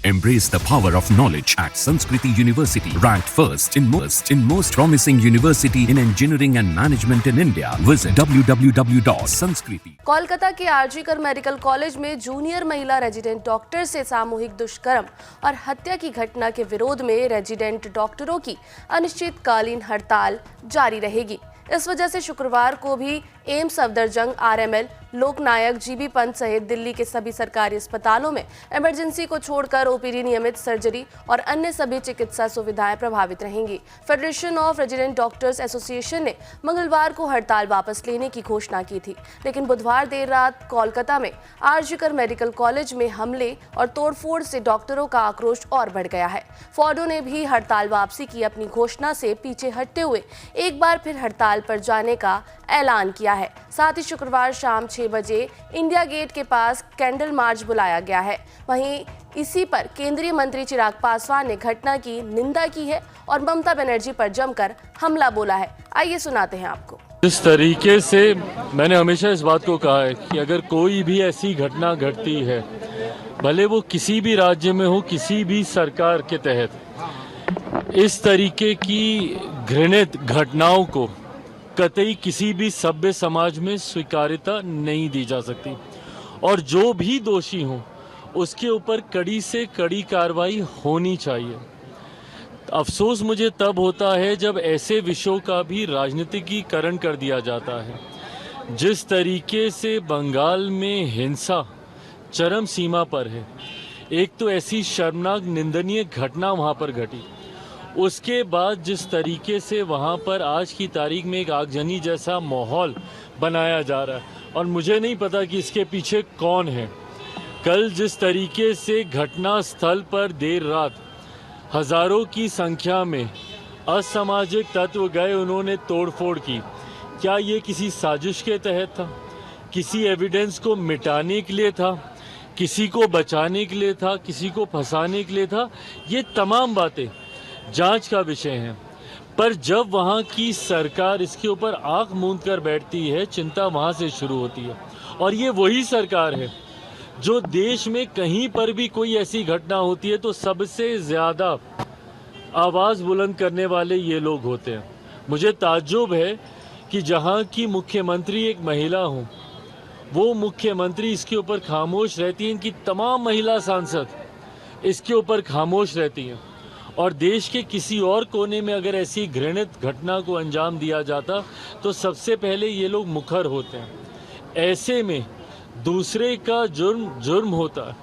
Embrace the power of knowledge at Sanskriti University, ranked first in most promising university in engineering and management in India. Visit www.sanskriti. Kolkata के RG Kar medical college में junior महिला resident doctor से सामूहिक दुष्कर्म और हत्या की घटना के विरोध में रेजिडेंट डॉक्टरों की अनिश्चितकालीन हड़ताल जारी रहेगी। इस वजह से शुक्रवार को भी एम्स सफदरजंग, आरएमएल, लोकनायक, जीबी पंत सहित दिल्ली के सभी सरकारी अस्पतालों में इमरजेंसी को छोड़कर ओपीडी, नियमित सर्जरी और अन्य सभी चिकित्सा सुविधाएं प्रभावित रहेंगी। Federation of resident doctors association ने मंगलवार को हड़ताल वापस लेने की घोषणा की थी, लेकिन बुधवार देर रात कोलकाता में आरजीकर मेडिकल कॉलेज में हमले और तोड़फोड़ से डॉक्टरों का आक्रोश और बढ़ गया है। फॉडो ने भी हड़ताल वापसी की अपनी घोषणा से पीछे हटते हुए एक बार फिर हड़ताल पर जाने का ऐलान किया है। साथ ही शुक्रवार शाम 6 बजे इंडिया गेट के पास कैंडल मार्च बुलाया गया है। वहीं इसी पर केंद्रीय मंत्री चिराग पासवान ने घटना की निंदा की है और ममता बनर्जी पर जमकर हमला बोला है। आइए सुनाते हैं आपको। इस तरीके से मैंने हमेशा इस बात को कहा है कि अगर कोई भी ऐसी घटना घटती है, भले वो किसी भी राज्य में हो, किसी भी सरकार के तहत, इस तरीके की घृणित घटनाओं को कतई किसी भी सभ्य समाज में स्वीकार्यता नहीं दी जा सकती और जो भी दोषी हों उसके ऊपर कड़ी से कड़ी कार्रवाई होनी चाहिए। अफसोस मुझे तब होता है जब ऐसे विषयों का भी राजनीतिकीकरण कर दिया जाता है। जिस तरीके से बंगाल में हिंसा चरम सीमा पर है, एक तो ऐसी शर्मनाक निंदनीय घटना वहाँ पर घटी, उसके बाद जिस तरीके से वहाँ पर आज की तारीख में एक आगजनी जैसा माहौल बनाया जा रहा है और मुझे नहीं पता कि इसके पीछे कौन है। कल जिस तरीके से घटना स्थल पर देर रात हजारों की संख्या में असामाजिक तत्व गए, उन्होंने तोड़फोड़ की, क्या ये किसी साजिश के तहत था? किसी एविडेंस को मिटाने के लिए था? किसी को बचाने के लिए था? किसी को फंसाने के लिए था? ये तमाम बातें जांच का विषय है। पर जब वहाँ की सरकार इसके ऊपर आंख मूंद कर बैठती है, चिंता वहाँ से शुरू होती है। और ये वही सरकार है जो देश में कहीं पर भी कोई ऐसी घटना होती है तो सबसे ज़्यादा आवाज़ बुलंद करने वाले ये लोग होते हैं। मुझे ताज्जुब है कि जहाँ की मुख्यमंत्री एक महिला हो, वो मुख्यमंत्री इसके ऊपर खामोश रहती हैं। इनकी तमाम महिला सांसद इसके ऊपर खामोश रहती हैं और देश के किसी और कोने में अगर ऐसी घृणित घटना को अंजाम दिया जाता तो सबसे पहले ये लोग मुखर होते हैं। ऐसे में दूसरे का जुर्म होता है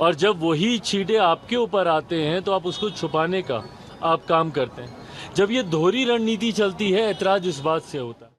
और जब वही छींटे आपके ऊपर आते हैं तो आप उसको छुपाने का आप काम करते हैं। जब ये दोहरी रणनीति चलती है, ऐतराज इस बात से होता है।